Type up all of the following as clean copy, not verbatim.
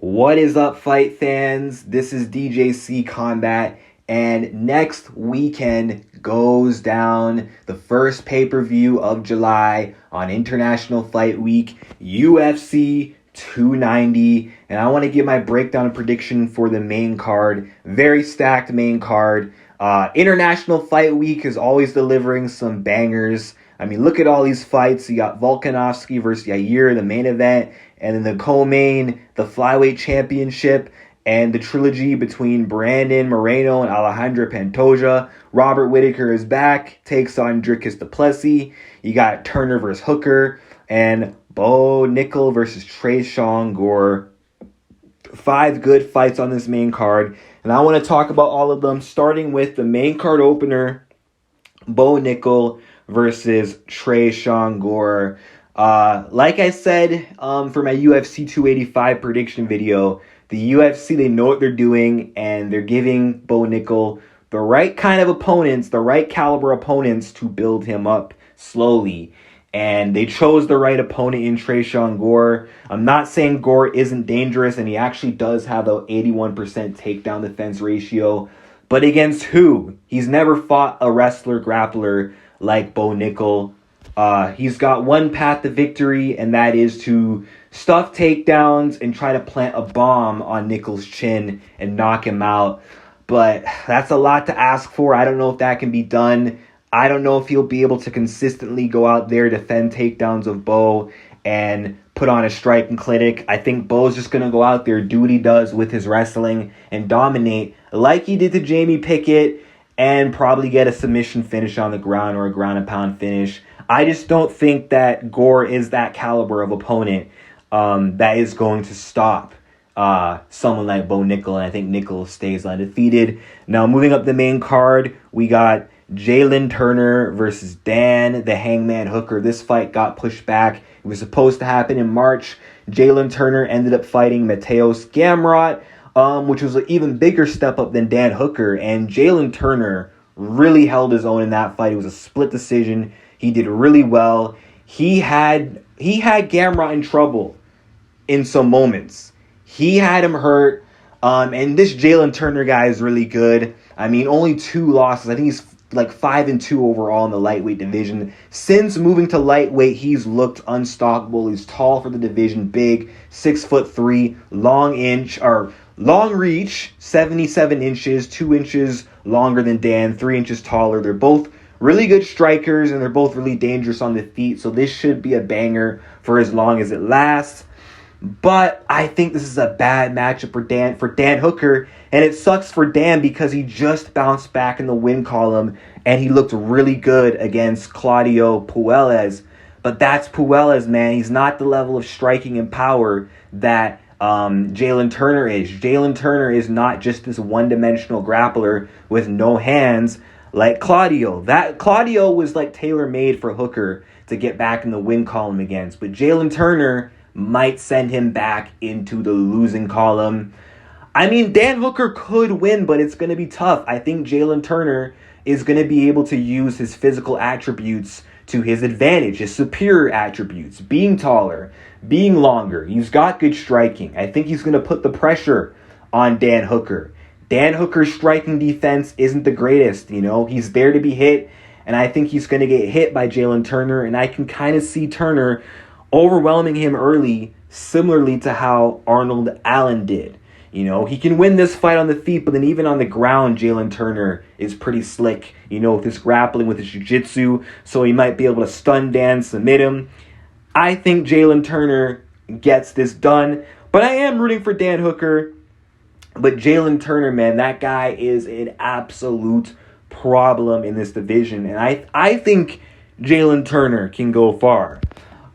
What is up, fight fans? This is DJC Combat, and next weekend goes down the first pay-per-view of July on International Fight Week, UFC 290, and I want to give my breakdown and prediction for the main card. Very stacked main card. International Fight Week is always delivering some bangers. I mean, look at all these fights. You got Volkanovski versus Yair, the main event, and then the co-main, the flyweight championship, and the trilogy between Brandon Moreno and Alejandre Pantoja. Robert Whittaker is back, takes on Dricus Duplessis. You got Turner versus Hooker, and Nickal versus Tresean Gore. 5 good fights on this main card, and I want to talk about all of them, starting with the main card opener, Nickal versus Tresean Gore. Like I said for my UFC 285 prediction video, the UFC, they know what they're doing, and they're giving Nickal the right kind of opponents, the right caliber opponents to build him up slowly. And they chose the right opponent in Tresean Gore. I'm not saying Gore isn't dangerous, and he actually does have an 81% takedown defense ratio. But against who? He's never fought a wrestler, grappler like Nickal. He's got one path to victory, and that is to stuff takedowns and try to plant a bomb on Nickal's chin and knock him out. But that's a lot to ask for. I don't know if that can be done. I don't know if he'll be able to consistently go out there, defend takedowns of and put on a striking clinic. I think Bo's just going to go out there, do what he does with his wrestling, and dominate like he did to Jamie Pickett, and probably get a submission finish on the ground or a ground and pound finish. I just don't think that Gore is that caliber of opponent that is going to stop someone like Nickal, and I think Nickal stays undefeated. Now, moving up the main card, we got Jalin Turner versus Dan the Hangman Hooker. This fight got pushed back. It was supposed to happen in March. Jalin Turner ended up fighting Mateusz Gamrot, which was an even bigger step up than Dan Hooker. And Jalin Turner really held his own in that fight. It was a split decision. He did really well. He had Gamrot in trouble in some moments. He had him hurt. And this Jalin Turner guy is really good. I mean, only 2 losses. I think he's like 5-2 overall in the lightweight division. Since moving to lightweight, he's looked unstoppable. He's tall for the division, big, 6'3", long reach, 77 inches, 2 inches longer than Dan, 3 inches taller. They're both really good strikers, and they're both really dangerous on the feet. So this should be a banger for as long as it lasts. But I think this is a bad matchup for Dan Hooker, and it sucks for Dan because he just bounced back in the win column, and he looked really good against Claudio Puelles. But that's Puelles, man. He's not the level of striking and power that Jalin Turner is. Jalin Turner is not just this one-dimensional grappler with no hands like Claudio. That Claudio was like tailor-made for Hooker to get back in the win column against. But Jalin Turner might send him back into the losing column. I mean, Dan Hooker could win, but it's going to be tough. I think Jalin Turner is going to be able to use his physical attributes to his advantage, his superior attributes, being taller, being longer. He's got good striking. I think he's going to put the pressure on Dan Hooker. Dan Hooker's striking defense isn't the greatest, He's there to be hit, and I think he's going to get hit by Jalin Turner, and I can kind of see Turner overwhelming him early, similarly to how Arnold Allen did. He can win this fight on the feet, but then even on the ground, Jalin Turner is pretty slick, with his grappling, with his jiu-jitsu, so he might be able to stun Dan, submit him. I think Jalin Turner gets this done, but I am rooting for Dan Hooker. But Jalin Turner, man, that guy is an absolute problem in this division, and I think Jalin Turner can go far.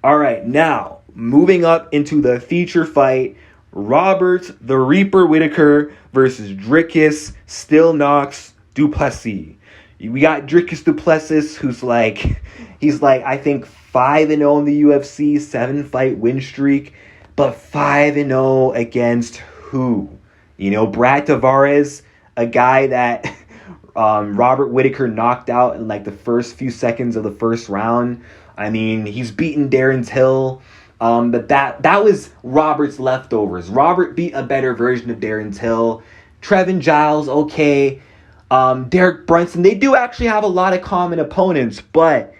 All right, now, moving up into the feature fight, Robert the Reaper Whittaker versus Dricus Still Knox Duplessis. We got Dricus Duplessis, who's I think 5-0 in the UFC, 7-fight win streak, but 5-0 against who? Brad Tavares, a guy that Robert Whittaker knocked out in the first few seconds of the first round. I mean, he's beaten Darren Till. But that was Robert's leftovers. Robert beat a better version of Darren Till. Trevin Giles, okay. Derek Brunson, they do actually have a lot of common opponents, but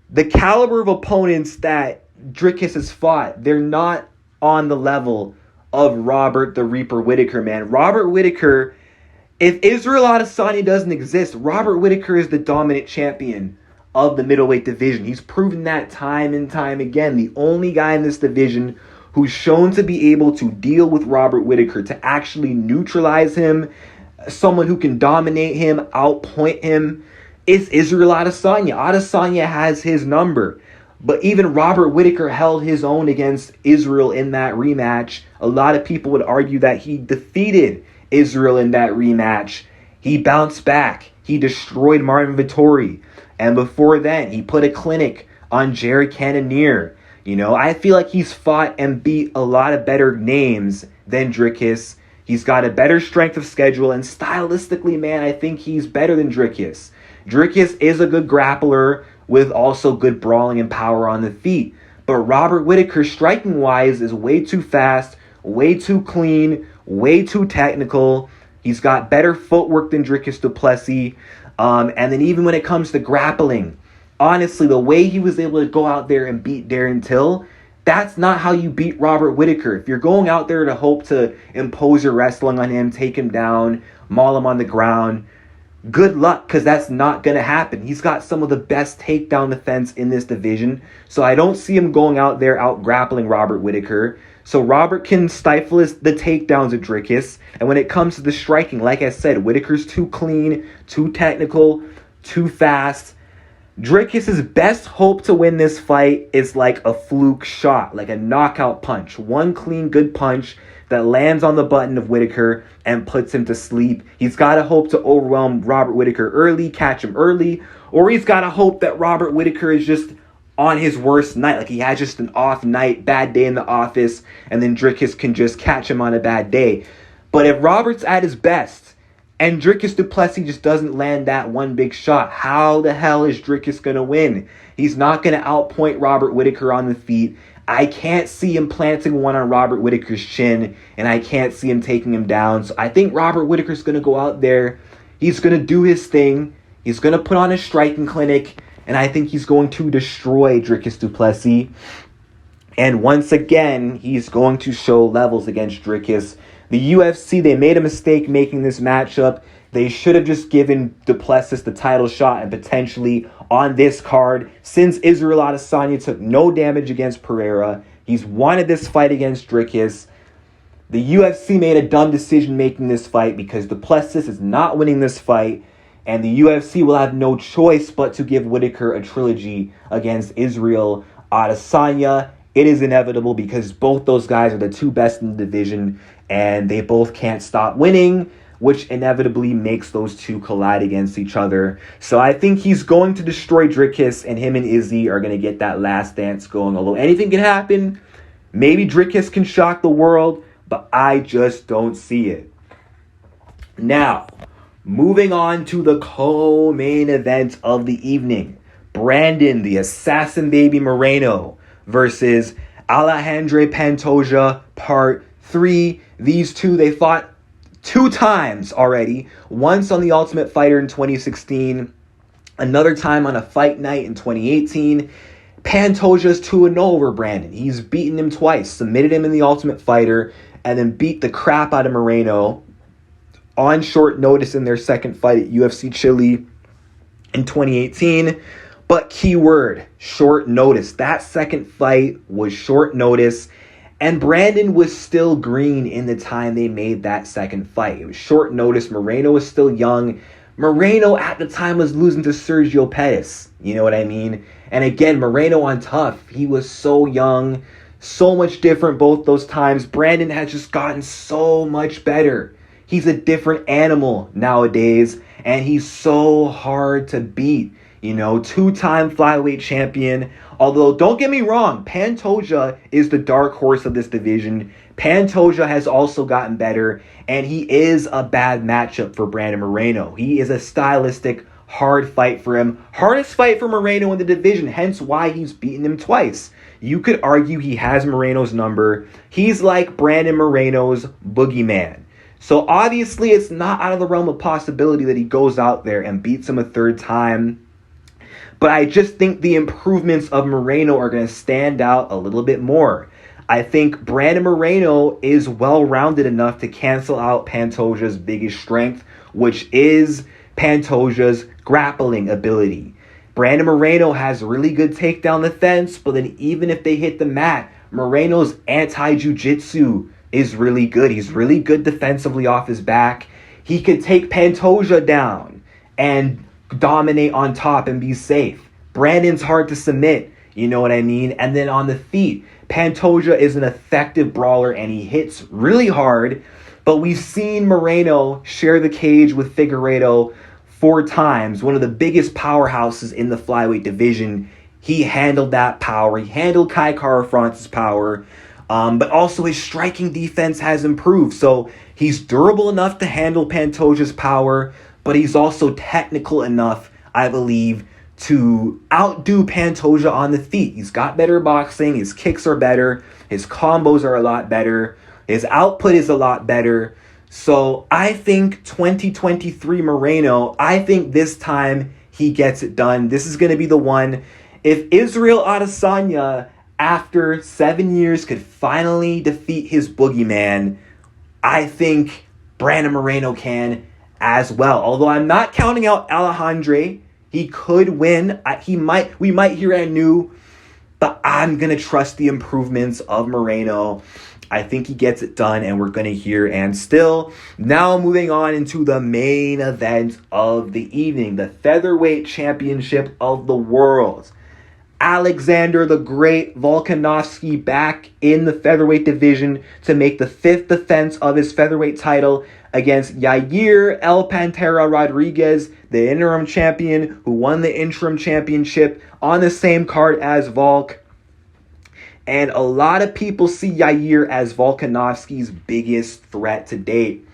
the caliber of opponents that Dricus has fought, they're not on the level of Robert the Reaper Whittaker, man. Robert Whittaker, if Israel Adesanya doesn't exist, Robert Whittaker is the dominant champion of the middleweight division. He's proven that time and time again. The only guy in this division who's shown to be able to deal with Robert Whittaker, to actually neutralize him, someone who can dominate him, outpoint him, is Israel Adesanya. Adesanya has his number. But even Robert Whittaker held his own against Israel in that rematch. A lot of people would argue that he defeated Israel in that rematch. He bounced back. He destroyed Martin Vettori. And before then, he put a clinic on Jared Cannonier. You know, I feel like he's fought and beat a lot of better names than Dricus. He's got a better strength of schedule. And stylistically, man, I think he's better than Dricus. Dricus is a good grappler with also good brawling and power on the feet. But Robert Whittaker, striking-wise, is way too fast, way too clean, way too technical. He's got better footwork than Dricus Duplessis. And then even when it comes to grappling, honestly, the way he was able to go out there and beat Darren Till, that's not how you beat Robert Whittaker. If you're going out there to hope to impose your wrestling on him, take him down, maul him on the ground, good luck, because that's not going to happen. He's got some of the best takedown defense in this division, so I don't see him going out there out grappling Robert Whittaker. So Robert can stifle the takedowns of Dricus, and when it comes to the striking, like I said, Whittaker's too clean, too technical, too fast. Dricus' best hope to win this fight is like a fluke shot, like a knockout punch. One clean, good punch that lands on the button of Whittaker and puts him to sleep. He's got to hope to overwhelm Robert Whittaker early, catch him early, or he's got to hope that Robert Whittaker is just on his worst night, like he has just an off night, bad day in the office, and then Dricus can just catch him on a bad day. But if Robert's at his best, and Dricus Duplessis just doesn't land that one big shot, how the hell is Dricus going to win? He's not going to outpoint Robert Whittaker on the feet. I can't see him planting one on Robert Whittaker's chin, and I can't see him taking him down. So I think Robert Whittaker's going to go out there. He's going to do his thing. He's going to put on a striking clinic, and I think he's going to destroy Dricus Duplessis. And once again, he's going to show levels against Dricus. The UFC, they made a mistake making this matchup. They should have just given Duplessis the title shot and potentially on this card. Since Israel Adesanya took no damage against Pereira, he's wanted this fight against Dricus. The UFC made a dumb decision making this fight because Duplessis is not winning this fight, and the UFC will have no choice but to give Whittaker a trilogy against Israel Adesanya. It is inevitable because both those guys are the two best in the division, and they both can't stop winning, which inevitably makes those two collide against each other. So I think he's going to destroy Dricus, and him and Izzy are going to get that last dance going. Although anything can happen, maybe Dricus can shock the world, but I just don't see it. Now, moving on to the co-main event of the evening. Brandon, the Assassin Baby Moreno versus Alejandre Pantoja, Part 3. These two, they fought 2 times already. Once on The Ultimate Fighter in 2016. Another time on a fight night in 2018. Pantoja's 2-0 over Brandon. He's beaten him twice. Submitted him in The Ultimate Fighter and then beat the crap out of Moreno on short notice in their second fight at UFC Chile in 2018. But keyword, short notice. That second fight was short notice. And Brandon was still green in the time they made that second fight. It was short notice. Moreno was still young. Moreno at the time was losing to Sergio Pettis. You know what I mean? And again, Moreno on tough. He was so young, so much different both those times. Brandon has just gotten so much better. He's a different animal nowadays, and he's so hard to beat. You know, 2-time flyweight champion. Although, don't get me wrong, Pantoja is the dark horse of this division. Pantoja has also gotten better, and he is a bad matchup for Brandon Moreno. He is a stylistic, hard fight for him. Hardest fight for Moreno in the division, hence why he's beaten him twice. You could argue he has Moreno's number. He's like Brandon Moreno's boogeyman. So obviously it's not out of the realm of possibility that he goes out there and beats him a third time. But I just think the improvements of Moreno are going to stand out a little bit more. I think Brandon Moreno is well-rounded enough to cancel out Pantoja's biggest strength, which is Pantoja's grappling ability. Brandon Moreno has really good takedown defense, but then even if they hit the mat, Moreno's anti-jiu-jitsu is really good. He's really good defensively off his back. He could take Pantoja down and dominate on top and be safe. Brandon's hard to submit, you know what I mean? And then on the feet, Pantoja is an effective brawler and he hits really hard, but we've seen Moreno share the cage with Figueiredo 4 times, one of the biggest powerhouses in the flyweight division. He handled that power. He handled Kai Kara-France's power. But also his striking defense has improved. So he's durable enough to handle Pantoja's power, but he's also technical enough, I believe, to outdo Pantoja on the feet. He's got better boxing. His kicks are better. His combos are a lot better. His output is a lot better. So I think 2023 Moreno, I think this time he gets it done. This is going to be the one. If Israel Adesanya, after 7 years, could finally defeat his boogeyman, I think Brandon Moreno can as well. Although I'm not counting out Alejandre. He could win. We might hear Anu, but I'm going to trust the improvements of Moreno. I think he gets it done, and we're going to hear and still. Now moving on into the main event of the evening, the featherweight championship of the world. Alexander the Great Volkanovski back in the featherweight division to make the 5th defense of his featherweight title against Yair El Pantera Rodriguez, the interim champion who won the interim championship on the same card as Volk. And a lot of people see Yair as Volkanovski's biggest threat to date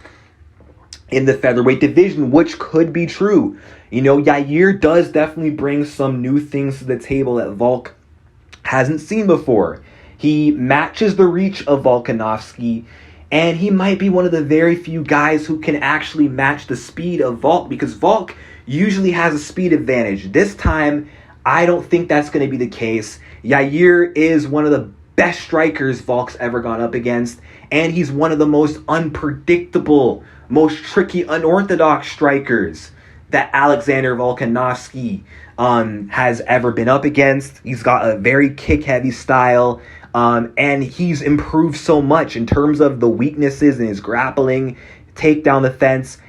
in the featherweight division, which could be true. You know, Yair does definitely bring some new things to the table that Volk hasn't seen before. He matches the reach of Volkanovski, and he might be one of the very few guys who can actually match the speed of Volk, because Volk usually has a speed advantage. This time, I don't think that's going to be the case. Yair is one of the best strikers Volk's ever gone up against, and he's one of the most unpredictable, most tricky, unorthodox strikers that Alexander Volkanovski has ever been up against. He's got a very kick-heavy style, and he's improved so much in terms of the weaknesses in his grappling, takedown defense.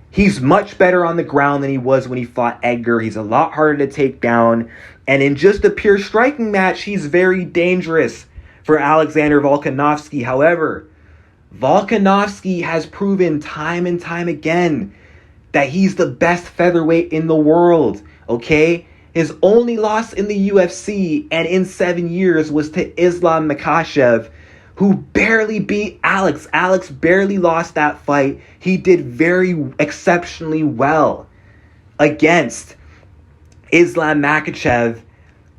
He's much better on the ground than he was when he fought Edgar. He's a lot harder to take down. And in just a pure striking match, he's very dangerous for Alexander Volkanovski. However, Volkanovski has proven time and time again that he's the best featherweight in the world, okay? His only loss in the UFC and in 7 years was to Islam Makhachev, who barely beat Alex. Alex barely lost that fight. He did very exceptionally well against Islam Makhachev,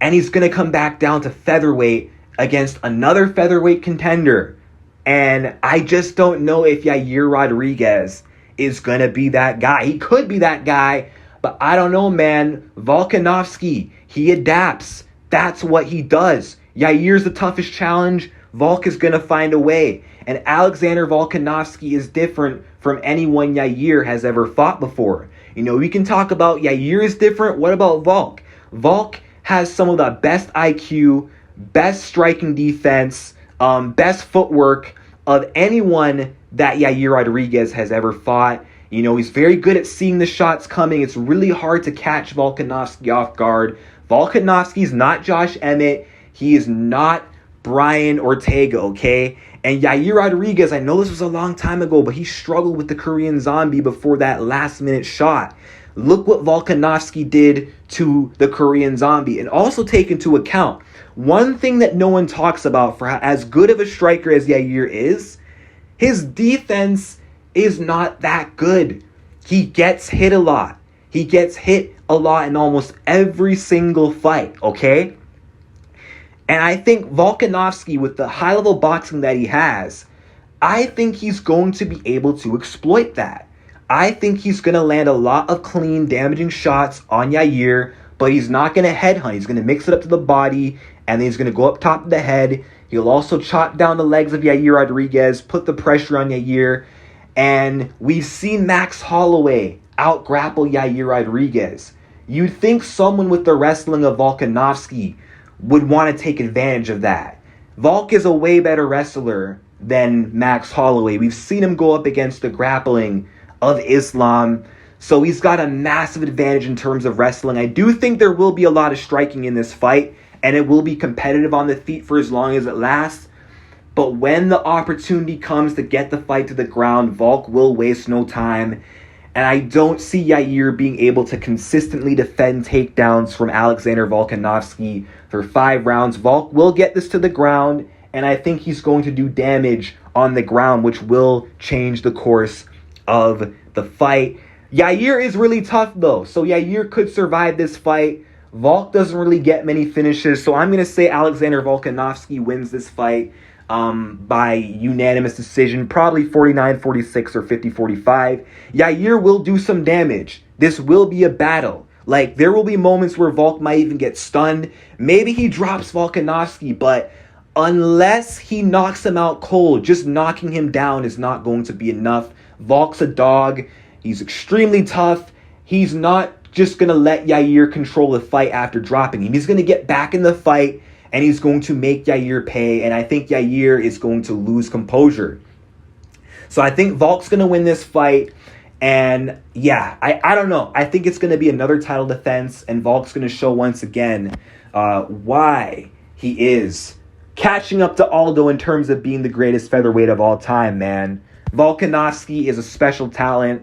and he's going to come back down to featherweight against another featherweight contender. And I just don't know if Yair Rodriguez is going to be that guy. He could be that guy, but I don't know, man. Volkanovski, he adapts. That's what he does. Yair's the toughest challenge. Volk is going to find a way. And Alexander Volkanovski is different from anyone Yair has ever fought before. You know, we can talk about Yair is different. What about Volk? Volk has some of the best IQ, best striking defense, best footwork of anyone that Yair Rodriguez has ever fought. You know, he's very good at seeing the shots coming. It's really hard to catch Volkanovski off guard. Volkanovski's not Josh Emmett. He is not Brian Ortega, okay? And Yair Rodriguez, I know this was a long time ago, but he struggled with the Korean Zombie before that last-minute shot. Look what Volkanovski did to the Korean Zombie. And also take into account, one thing that no one talks about for as good of a striker as Yair is, his defense is not that good. He gets hit a lot. He gets hit a lot in almost every single fight, okay? And I think Volkanovski, with the high-level boxing that he has, I think he's going to be able to exploit that. I think he's going to land a lot of clean, damaging shots on Yair, but he's not going to headhunt. He's going to mix it up to the body, and then he's going to go up top of the head. He'll also chop down the legs of Yair Rodriguez, put the pressure on Yair. And we've seen Max Holloway out-grapple Yair Rodriguez. You'd think someone with the wrestling of Volkanovski would want to take advantage of that. Volk is a way better wrestler than Max Holloway. We've seen him go up against the grappling of Islam, so he's got a massive advantage in terms of wrestling. I do think there will be a lot of striking in this fight, and it will be competitive on the feet for as long as it lasts. But when the opportunity comes to get the fight to the ground, Volk will waste no time. And I don't see Yair being able to consistently defend takedowns from Alexander Volkanovski for 5 rounds. Volk will get this to the ground, and I think he's going to do damage on the ground, which will change the course of the fight. Yair is really tough, though, so Yair could survive this fight. Volk doesn't really get many finishes, so I'm going to say Alexander Volkanovski wins this fight by unanimous decision, probably 49-46 or 50-45. Yair will do some damage. This will be a battle. Like, there will be moments where Volk might even get stunned. Maybe he drops Volkanovski, but unless he knocks him out cold, just knocking him down is not going to be enough. Volk's a dog. He's extremely tough. He's not just going to let Yair control the fight after dropping him. He's going to get back in the fight, and he's going to make Yair pay, and I think Yair is going to lose composure. So I think Volk's going to win this fight, and yeah, I don't know. I think it's going to be another title defense, and Volk's going to show once again why he is catching up to Aldo in terms of being the greatest featherweight of all time, man. Volkanovski is a special talent.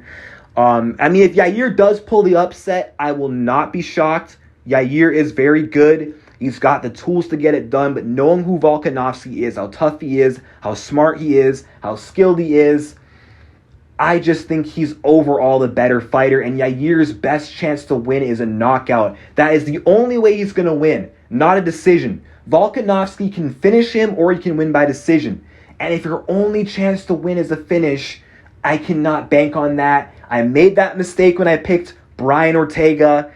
I mean, if Yair does pull the upset, I will not be shocked. Yair is very good. He's got the tools to get it done, but knowing who Volkanovski is, how tough he is, how smart he is, how skilled he is, I just think he's overall the better fighter, and Yair's best chance to win is a knockout. That is the only way he's going to win, not a decision. Volkanovski can finish him or he can win by decision. And if your only chance to win is a finish, I cannot bank on that. I made that mistake when I picked Brian Ortega,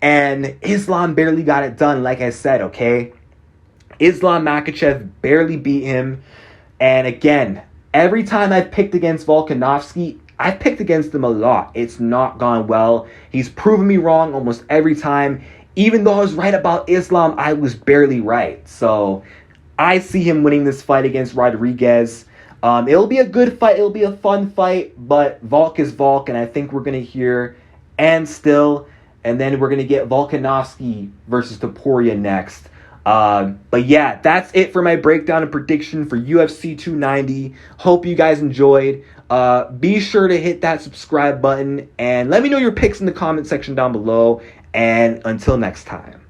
and Islam barely got it done, like I said, okay? Islam Makhachev barely beat him. And again, every time I've picked against Volkanovski, I've picked against him a lot. It's not gone well. He's proven me wrong almost every time. Even though I was right about Islam, I was barely right. So I see him winning this fight against Rodriguez. It'll be a good fight. It'll be a fun fight. But Volk is Volk, and I think we're going to hear and still. And then we're going to get Volkanovski versus Topuria next. But yeah, that's it for my breakdown and prediction for UFC 290. Hope you guys enjoyed. Be sure to hit that subscribe button. And let me know your picks in the comment section down below. And until next time.